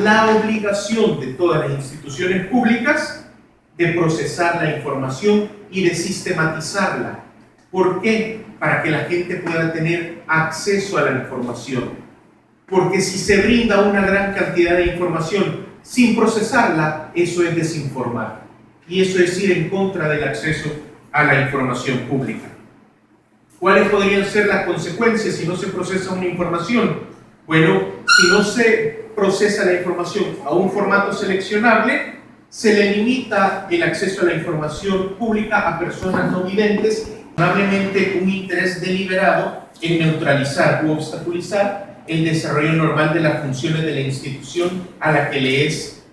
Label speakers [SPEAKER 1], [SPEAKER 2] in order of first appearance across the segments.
[SPEAKER 1] la obligación de todas las instituciones públicas de procesar la información y de sistematizarla. ¿Por qué? Para que la gente pueda tener acceso a la información. Porque si se brinda una gran cantidad de información sin procesarla, eso es desinformar. Y eso es ir en contra del acceso a la información pública. ¿Cuáles podrían ser las consecuencias si no se procesa una información? Bueno, si no se procesa la información a un formato seleccionable, se le limita el acceso a la información pública a personas no videntes, probablemente un interés deliberado en neutralizar u obstaculizar el desarrollo normal de las funciones de la institución a la que le es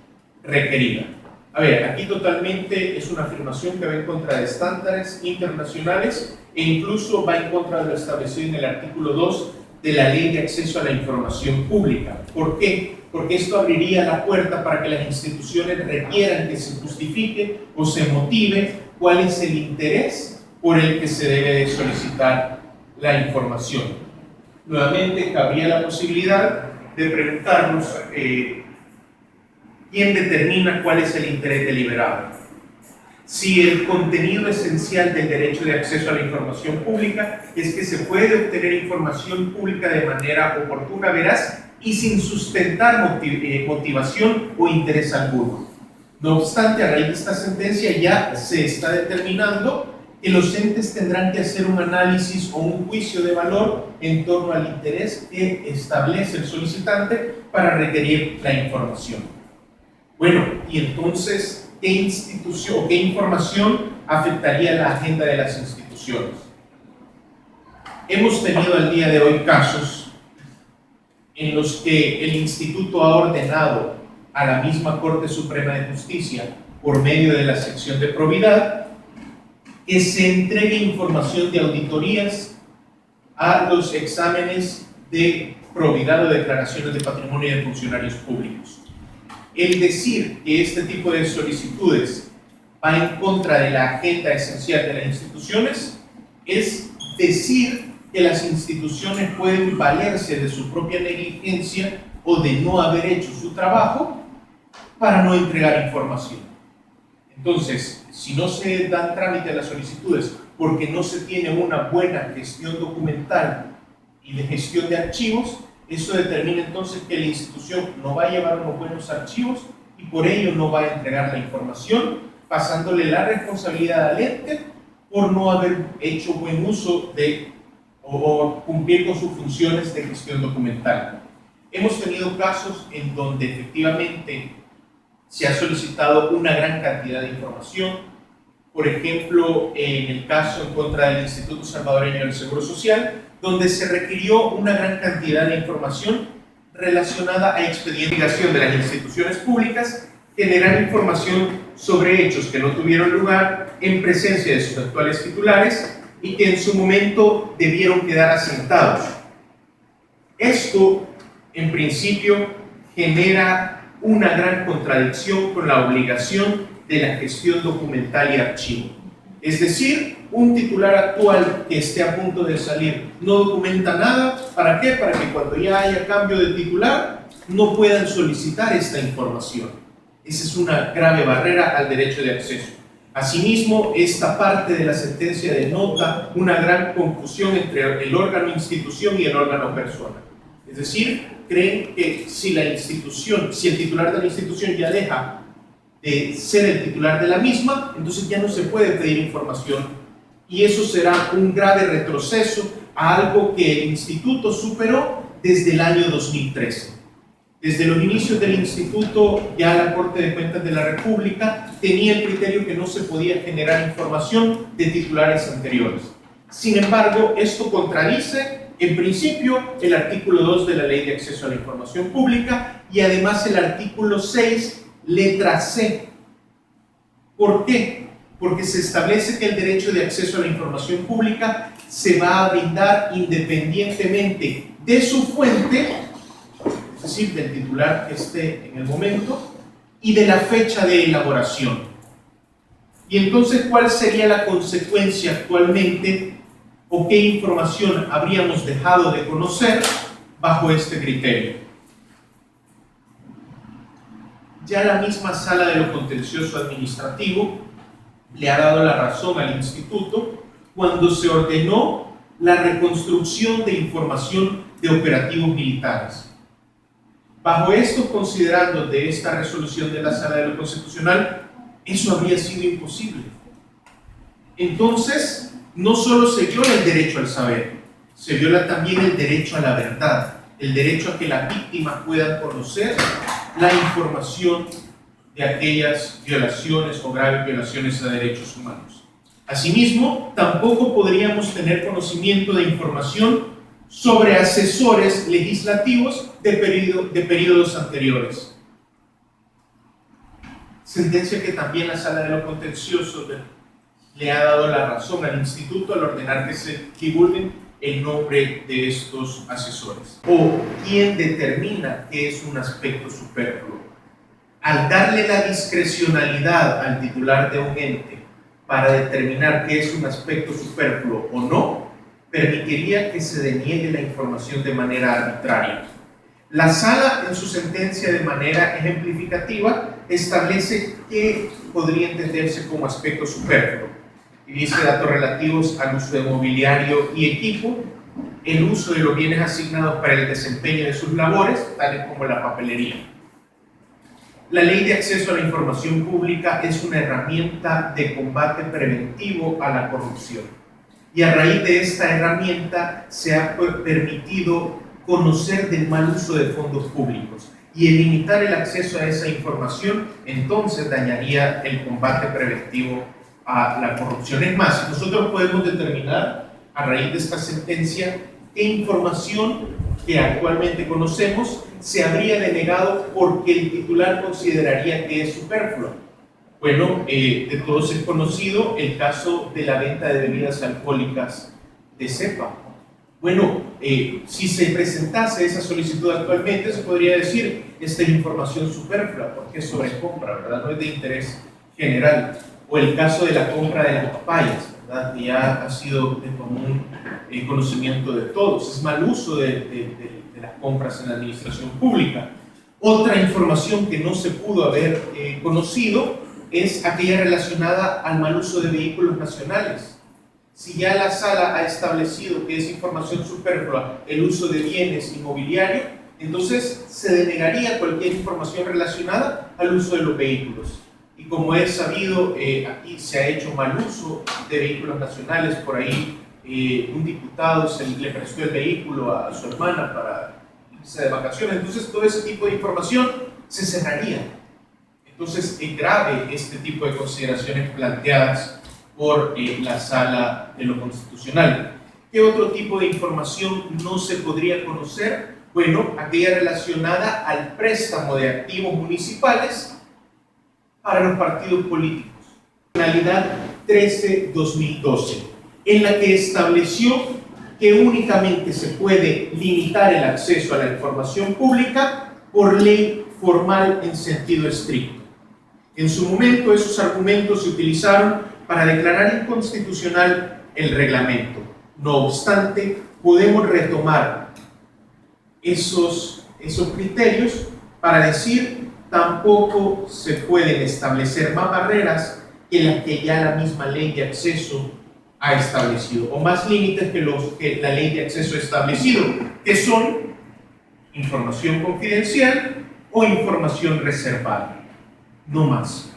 [SPEAKER 1] requerida. A ver, aquí totalmente es una afirmación que va en contra de estándares internacionales e incluso va en contra de lo establecido en el artículo 2 de la Ley de Acceso a la Información Pública. ¿Por qué? Porque esto abriría la puerta para que las instituciones requieran que se justifique o se motive cuál es el interés por el que se debe de solicitar la información. Nuevamente, cabría la posibilidad de preguntarnos ¿quién determina cuál es el interés deliberado? Si el contenido esencial del derecho de acceso a la información pública es que se puede obtener información pública de manera oportuna, veraz y sin sustentar motivación o interés alguno. No obstante, a raíz de esta sentencia ya se está determinando que los entes tendrán que hacer un análisis o un juicio de valor en torno al interés que establece el solicitante para requerir la información. Bueno, y entonces, ¿qué institución o qué información afectaría la agenda de las instituciones? Hemos tenido al día de hoy casos en los que el Instituto ha ordenado a la misma Corte Suprema de Justicia, por medio de la sección de probidad, que se entregue información de auditorías a los exámenes de probidad o declaraciones de patrimonio de funcionarios públicos. El decir que este tipo de solicitudes va en contra de la agenda esencial de las instituciones es decir que las instituciones pueden valerse de su propia negligencia o de no haber hecho su trabajo para no entregar información. Entonces, si no se dan trámite a las solicitudes porque no se tiene una buena gestión documental y de gestión de archivos, eso determina entonces que la institución no va a llevar unos buenos archivos y por ello no va a entregar la información, pasándole la responsabilidad al ente por no haber hecho buen uso de o cumplir con sus funciones de gestión documental. Hemos tenido casos en donde efectivamente se ha solicitado una gran cantidad de información. Por ejemplo, en el caso en contra del Instituto Salvadoreño del Seguro Social, donde se requirió una gran cantidad de información relacionada a expedientación de las instituciones públicas, generar información sobre hechos que no tuvieron lugar en presencia de sus actuales titulares y que en su momento debieron quedar asentados. Esto, en principio, genera una gran contradicción con la obligación de la gestión documental y archivo. Es decir, un titular actual que esté a punto de salir no documenta nada. ¿Para qué? Para que cuando ya haya cambio de titular no puedan solicitar esta información. Esa es una grave barrera al derecho de acceso. Asimismo, esta parte de la sentencia denota una gran confusión entre el órgano institución y el órgano persona. Es decir, creen que si el titular de la institución ya deja de ser el titular de la misma, entonces ya no se puede pedir información y eso será un grave retroceso a algo que el instituto superó desde el año 2013. Desde los inicios del instituto, ya la Corte de Cuentas de la República tenía el criterio que no se podía generar información de titulares anteriores. Sin embargo, esto contradice, en principio, el artículo 2 de la Ley de Acceso a la Información Pública y además el artículo 6, letra C. ¿Por qué? Porque se establece que el derecho de acceso a la información pública se va a brindar independientemente de su fuente, es decir, del titular que esté en el momento, y de la fecha de elaboración. Y entonces, ¿cuál sería la consecuencia actualmente o qué información habríamos dejado de conocer bajo este criterio? ya la misma Sala de lo Contencioso Administrativo le ha dado la razón al instituto cuando se ordenó la reconstrucción de información de operativos militares. Bajo esto, considerando de esta resolución de la Sala de lo Constitucional, eso habría sido imposible. Entonces, no solo se viola el derecho al saber, se viola también el derecho a la verdad, el derecho a que las víctimas puedan conocer la información de aquellas violaciones o graves violaciones a derechos humanos. Asimismo, tampoco podríamos tener conocimiento de información sobre asesores legislativos de periodos anteriores. Sentencia que también la Sala de lo Contencioso le ha dado la razón al instituto al ordenar que se divulguen el nombre de estos asesores. O quién determina qué es un aspecto superfluo. Al darle la discrecionalidad al titular de un ente para determinar qué es un aspecto superfluo o no, permitiría que se deniegue la información de manera arbitraria. La Sala, en su sentencia de manera ejemplificativa, establece qué podría entenderse como aspecto superfluo. Y dice datos relativos al uso de mobiliario y equipo, el uso de los bienes asignados para el desempeño de sus labores, tales como la papelería. La Ley de Acceso a la Información Pública es una herramienta de combate preventivo a la corrupción. Y a raíz de esta herramienta se ha permitido conocer del mal uso de fondos públicos. Y el limitar el acceso a esa información, entonces dañaría el combate preventivo a la corrupción. Es más, nosotros podemos determinar, a raíz de esta sentencia, qué información que actualmente conocemos se habría denegado porque el titular consideraría que es superflua. Bueno, de todos es conocido el caso de la venta de bebidas alcohólicas de cepa. Bueno, si se presentase esa solicitud actualmente, se podría decir, esta es información superflua, porque es sobrecompra, ¿verdad? No es de interés general. O el caso de la compra de las papayas, ¿verdad? Que ya ha sido de común conocimiento de todos. Es mal uso de las compras en la administración pública. Otra información que no se pudo haber conocido es aquella relacionada al mal uso de vehículos nacionales. Si ya la Sala ha establecido que es información superflua el uso de bienes inmobiliarios, entonces se denegaría cualquier información relacionada al uso de los vehículos. Y como es sabido, aquí se ha hecho mal uso de vehículos nacionales. Por ahí un diputado le prestó el vehículo a su hermana para irse de vacaciones. Entonces todo ese tipo de información se cerraría. Entonces es grave este tipo de consideraciones planteadas por la Sala de lo Constitucional. ¿Qué otro tipo de información no se podría conocer? Bueno, aquella relacionada al préstamo de activos municipales para los partidos políticos. Finalidad 13-2012, en la que estableció que únicamente se puede limitar el acceso a la información pública por ley formal en sentido estricto. En su momento, esos argumentos se utilizaron para declarar inconstitucional el reglamento. No obstante, podemos retomar esos criterios para decir tampoco se pueden establecer más barreras que las que ya la misma ley de acceso ha establecido, o más límites que los que la ley de acceso ha establecido, que son información confidencial o información reservada, no más.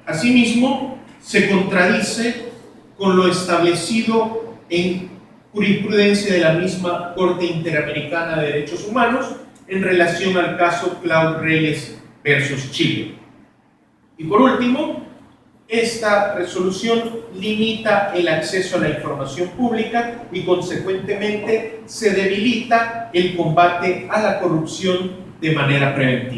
[SPEAKER 1] Asimismo, se contradice con lo establecido en jurisprudencia de la misma Corte Interamericana de Derechos Humanos en relación al caso Claude Reyes versus Chile. Y por último, esta resolución limita el acceso a la información pública y consecuentemente se debilita el combate a la corrupción de manera preventiva.